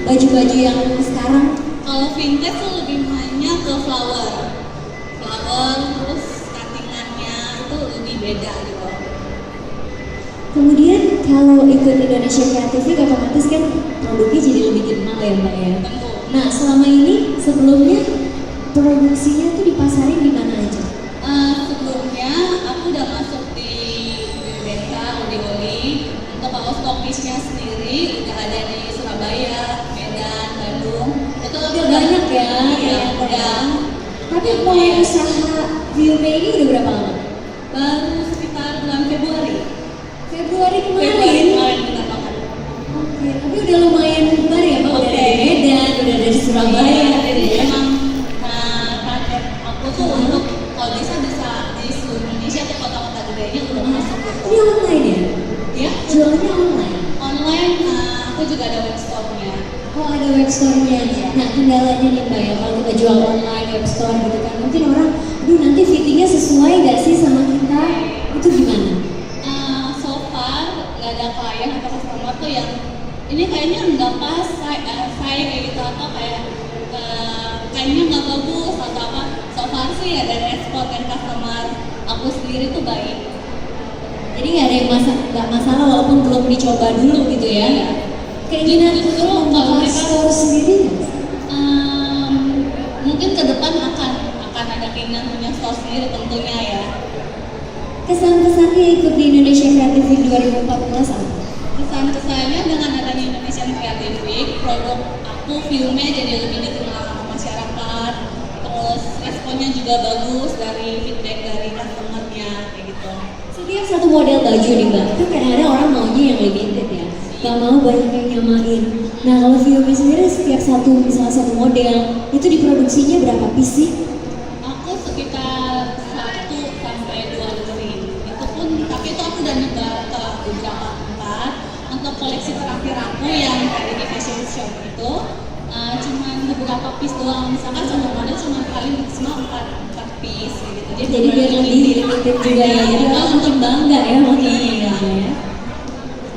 baju-baju yang sekarang? Kalau vintage tuh lebih banyak ke flower, terus cuttingannya itu lebih beda gitu. Kemudian kalau ikut Indonesia Creative Week otomatis kan produknya jadi lebih dikenal ya Mbak ya. Tentu. Nah selama ini sebelumnya produksinya tuh dipasarin di mana aja? Sebelumnya aku udah masuk di Desa Oli. Untuk kalau stokisnya sendiri udah ada di Surabaya, Medan, Bandung. Itu Udah banyak ya. Iya, udah. Tapi mulai usaha Viume ini udah berapa lama? Baru sekitar bulan Februari. Februari Februari kemarin. kemarin benar banget. Oke, tapi udah lumayan lebar ya Mbak, udah dari Medan, udah dari Surabaya. Jadi emang target aku tuh untuk kalau bisa di seluruh Indonesia ke kota-kota gedenya udah masuk gitu. Ini online ya? Ya, Jualnya online? online aku juga ada webstore-nya. Oh ada webstore-nya. Nah kendalanya nih Mbak ya, kalau kita jual online webstore gitu kan, mungkin orang, aduh nanti fittingnya sesuai gak sih sama kita? Itu gimana? So far nggak ada klien atau customer tuh yang ini kayaknya nggak pas, saya kayak gitu atau kayaknya nggak bagus atau apa. So far sih ada respon dari customer aku sendiri tuh baik. Jadi nggak ada yang nggak masalah walaupun belum dicoba dulu gitu ya? Keinginan Justru untuk kalau membuka mereka store sendiri nggak? mungkin ke depan akan ada keinginan punya store sendiri tentunya ya. Kesan-kesannya ikut di Indonesia Creative Week 2014 apa? Kesan-kesannya dengan adanya Indonesian Creative Week, produk aku Viume jadi lebih dikenal sama masyarakat. Terus responnya juga bagus dari feedback dari customer-nya kayak gitu. Setiap satu model baju nih Mbak, kan kadang-kadang orang maunya yang limited ya, nggak mau banyak yang nyamain. Nah kalau Viume sendiri setiap misalnya satu model, itu diproduksinya berapa piece sih? Aku sekitar 1 sampai 2 luring. Itu pun, tapi itu aku udah nyebar ke beberapa tempat. Untuk koleksi terakhir aku yang tadi di fashion show itu, cuman beberapa piece doang. Misalkan satu model cuma paling maksimal 4 piece gitu. Jadi biar lebih limited juga ya, jadi orang makin bangga ya makanya ya.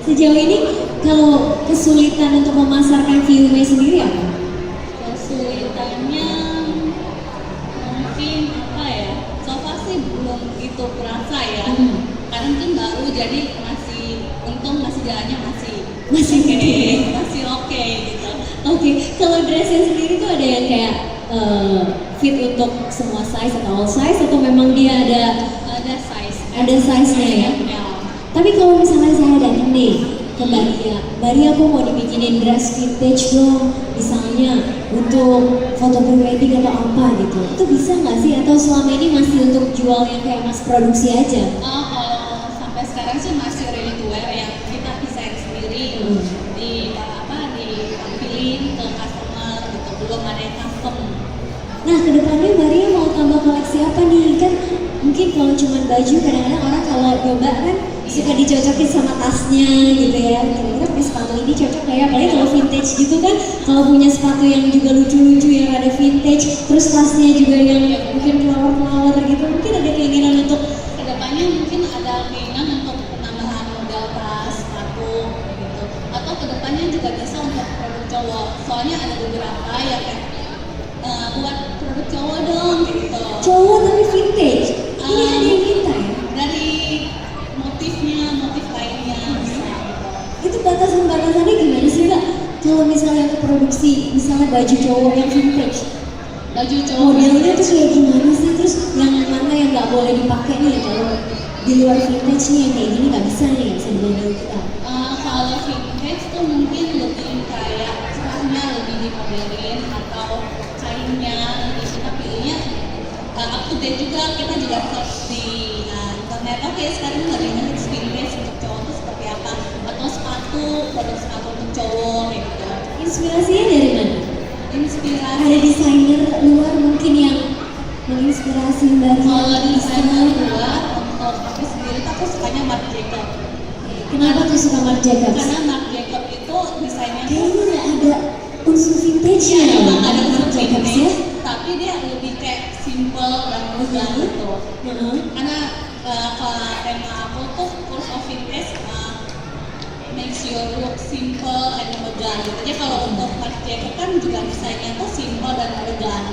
Sejauh ini kalau kesulitan untuk memasarkan Viume sendiri apa? Kesulitannya mungkin apa ya? So far sih belum begitu kerasa ya. Karena mungkin baru jadi masih jalannya Masih oke. masih oke gitu. Oke, kalau dressnya sendiri tuh ada yang kayak fit untuk semua size atau all size atau memang dia Ada size. ada size-nya ya? Ya. Tapi kalau misalnya saya datang nih ke Mbak Ria aku mau dibikinin dress vintage dong, misalnya untuk foto prewedding atau apa gitu, itu bisa nggak sih? Atau selama ini masih untuk jual yang kayak mas produksi aja? Kalau sampai sekarang sih masih ready to wear yang kita desain sendiri ditampilin ke customer gitu, belum ada yang custom. Nah kedepannya Mbak Ria mau tambah koleksi apa nih? Kan mungkin kalau cuma baju kadang-kadang orang kalau coba kan suka dicocokin sama tasnya gitu ya, kira-kira pakai sepatu ini cocok kayak, apalagi kalau vintage gitu kan, kalau punya sepatu yang juga lucu-lucu yang ada vintage, terus tasnya juga yang mungkin flower-flower gitu, mungkin ada keinginan untuk Kedepannya mungkin ada keinginan untuk penambahan model tas, sepatu gitu, atau kedepannya juga bisa untuk produk cowok. Soalnya ada beberapa yang kayak buat produk cowok dong gitu. cowok tapi vintage. Ini ada yang minta ya? Dari motif lainnya bisa gitu. Itu batasan-batasannya gimana sih Mbak? Kalau misalnya untuk produksi, misalnya baju cowok yang vintage, Baju cowok modelnya tuh kayak gimana sih? Terus yang mana yang nggak boleh dipakai nih kalau di luar vintage nih yang kayak gini nggak bisa nih, nggak bisa dimodel kita. Kalau vintage tuh mungkin lebih kayak caranya lebih dimodelin atau kainnya lebih kita pilihnya up to date juga. Kita juga search di internet. Oke, sekarang nggak ada vintage untuk cowok tuh seperti apa, atau produk sepatu untuk cowok kayak gitu. Inspirasinya dari mana? Inspirasi Ada desainer luar mungkin yang menginspirasi Mbak Ria? kalau desainer luar untuk aku sendiri tuh aku sukanya Marc Jacob. Kenapa tuh suka Marc Jacobs? Karena Marc Jacob itu desainnya tuh Kayaknya nggak ada unsur vintage-nya ya, emang ada Marc unsur Jacobs ya? vintage, tapi dia lebih kayak simple dan mudah gitu. Karena kalau tema aku tuh Course of Vintage, makes your look simple and elegan. Jadi kalau untuk Marc Jacob kan juga desainnya tuh simple dan elegan.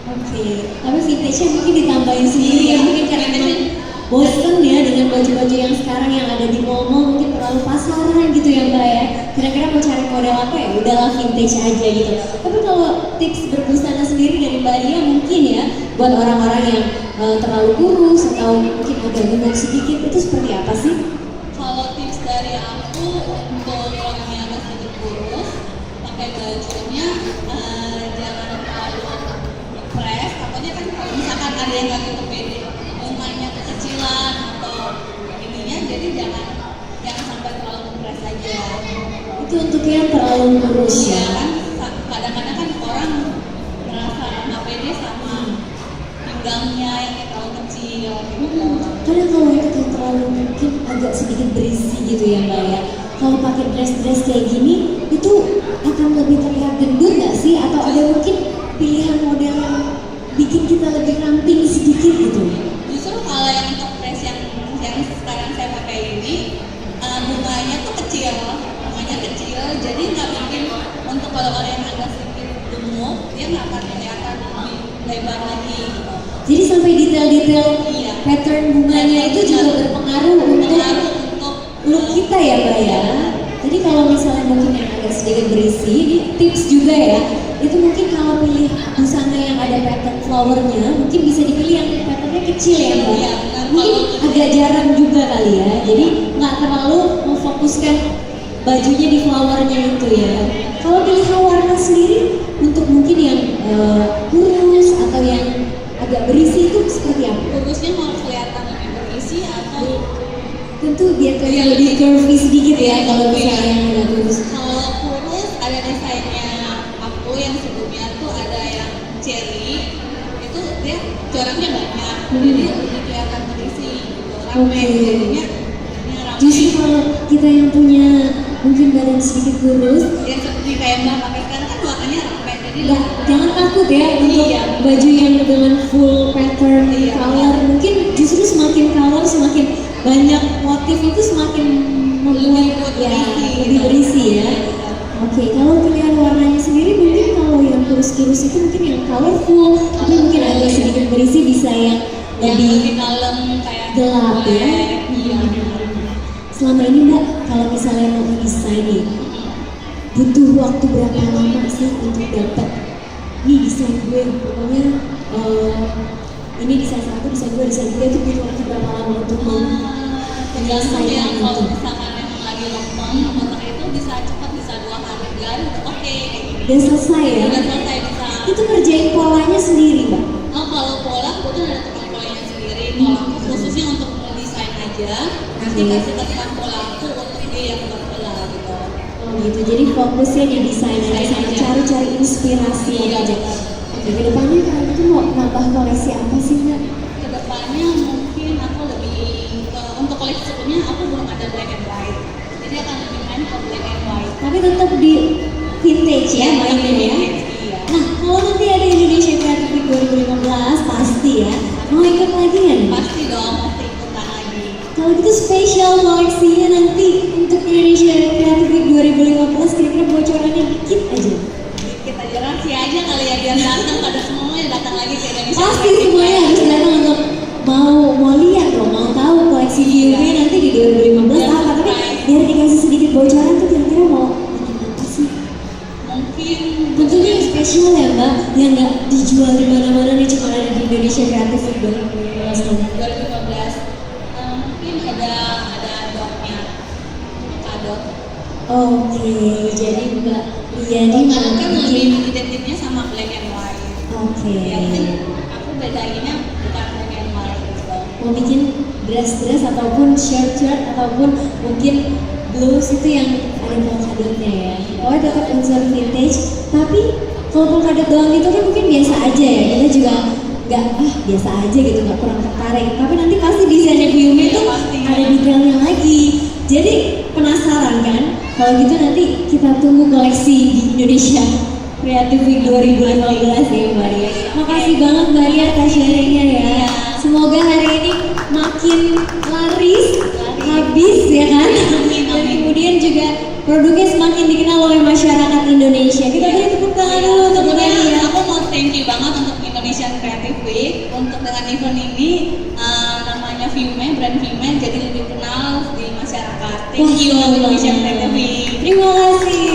Oke, tapi vintage-nya mungkin ditambahin sendiri ya, mungkin karena emang bosen ya dengan baju-baju yang sekarang yang ada di mall-mall, mungkin terlalu pasaran gitu ya Mbak ya. Kira-kira mau cari model apa ya, udahlah vintage aja gitu. Tapi kalau tips berbusana sendiri dari Mbak Lia mungkin ya, buat orang-orang yang terlalu kurus atau mungkin agak gemuk sedikit, itu seperti apa sih? Kalau tips dari aku untuk orang yang agak sedikit kurus, pakai bajunya jangan terlalu press. Takutnya kan kalau misalkan ada yang nggak gitu pede, bunganya kekecilan atau ininya, jadi jangan sampai terlalu press aja. Itu untuk yang terlalu kurus Iya ya. kan, kadang-kadang kan orang merasa nggak pede sama pinggangnya yang kayak terlalu kecil gitu. Kadang kalau itu terlalu mungkin agak sedikit berisi gitu ya Mbak ya. Kalau pakai dress-dress kayak gini, itu akan lebih terlihat gendut nggak sih? Atau ada mungkin pilihan model yang bikin kita lebih ramping sedikit gitu? Justru kalau yang untuk dress yang sekarang saya pakai ini, bunganya tuh kecil, jadi nggak bikin untuk kalau orang yang agak sedikit gemuk, dia nggak akan kelihatan lebih lebar lagi. Jadi sampai detail-detail Iya. pattern bunganya itu juga berpengaruh untuk look kita ya Mbak ya. Jadi kalau misalnya mungkin yang agak sedikit berisi, ini tips juga ya. Itu mungkin kalau pilih busana yang ada pattern flowernya, mungkin bisa dipilih yang patternnya kecil ya Mbak. Iya, Mungkin agak jarang juga kali ya. Jadi nggak terlalu memfokuskan bajunya di flowernya itu ya. Kalau pilihan warna sendiri untuk mungkin yang kurus atau yang agak berisi itu seperti apa? Kurusnya mau kelihatan lebih berisi atau Tentu biar kelihatan lebih curvy sedikit ya kalau misalnya yang agak kurus. kalau kurus ada desainnya aku yang sebelumnya tuh ada yang cherry, itu dia coraknya banyak, jadi lebih kelihatan berisi gitu, rame. Oke. Jadinya rame. Justru kalau kita yang punya mungkin badan sedikit kurus, Yang seperti kayak Mbak pakai sekarang kan warnanya rame, jadi jangan takut ya untuk Iya. baju yang dengan full pattern Iya. color. Mungkin justru semakin color semakin banyak motif itu semakin membuat Lebih ya berisi, lebih gitu. berisi ya. Oke, kalau pilihan warnanya sendiri mungkin kalau yang kurus-kurus itu mungkin yang colorful, tapi mungkin agak sedikit berisi bisa yang yang lebih lebih kalem kayak gelap ya. black. Iya. Selama ini Mbak, kalau misalnya mau desain nih, butuh waktu berapa lama sih untuk dapat nih desain gue? Pokoknya ini desain satu, desain dua, desain tiga itu butuh waktu berapa lama untuk Tergantung ya, menyelesaikan kalau itu? misalkan memang lagi lempeng, otak itu bisa cepat, bisa 2 hari, 3 hari udah oke kayak gini. Udah selesai ya? Udah selesai bisa. Itu ngerjain polanya sendiri Mbak? Oh, kalau pola kebetulan ada tukang polanya sendiri. Kalau aku khususnya untuk mendesain aja, nanti kasih ke tukang pola aku untuk dia yang buat pola gitu. Oh gitu, jadi fokusnya di desain aja sama Aja. cari-cari inspirasi Iya, aja. betul. Oke, kedepannya kalau gitu mau nambah koleksi apa sih Mbak? Kedepannya mungkin aku lebih untuk koleksi sebelumnya aku belum ada black and white. Jadi akan lebih main ke black and white. Tapi tetap di vintage ya mainnya ya? Iya. Nah, kalau nanti ada Indonesia Creative Week 2015 pasti ya, mau ikut lagi ya? Pasti dong, pasti ikutan lagi. Kalau gitu spesial koleksinya nanti untuk Indonesia Creative Week 2015 kira-kira bocorannya dikit aja. Kita aja rahasia aja kali ya biar datang pada semuanya datang lagi ke Indonesia. Pasti semuanya harus datang untuk mau lihat loh, mau tahu koleksi VUB nanti di 2015 apa, tapi biar dikasih sedikit bocoran tuh kira-kira mau bikin apa sih? Mungkin Tentunya yang spesial ya Mbak, yang nggak dijual di mana-mana nih, cuma ada di Indonesia Creative Week 2015. 2015 mungkin ada dotnya, dot. Oke, jadi Mbak Liani Karena mau kan bikin. lebih identiknya sama black and white. Oke. Ya kan aku bedainnya bukan black and white gitu. Mau bikin dress-dress ataupun shirt-shirt ataupun mungkin blouse itu yang ada polkadotnya ya. Pokoknya tetap unsur vintage, tapi kalau polkadot doang itu kan mungkin biasa aja ya. Kita juga nggak biasa aja gitu, nggak kurang tertarik. Tapi nanti pasti desainnya Viumi itu ada detailnya lagi. Jadi penasaran kan? Kalau gitu nanti kita tunggu koleksi di Indonesia Creative Week 2015 ya Mbak Ria. Makasih banget Mbak Ria atas sharingnya ya. Semoga hari ini makin laris, habis ya kan? Amin, amin. kemudian juga produknya semakin dikenal oleh masyarakat Indonesia. Kita beri tepuk tangan dulu untuk Bu Sebenarnya Nadia. aku mau thank you banget untuk Indonesian Creative Week untuk dengan event ini namanya Viume, brand Viume jadi lebih kenal di masyarakat. Thank you Wah, senang Indonesian banget. Creative Week. Terima kasih.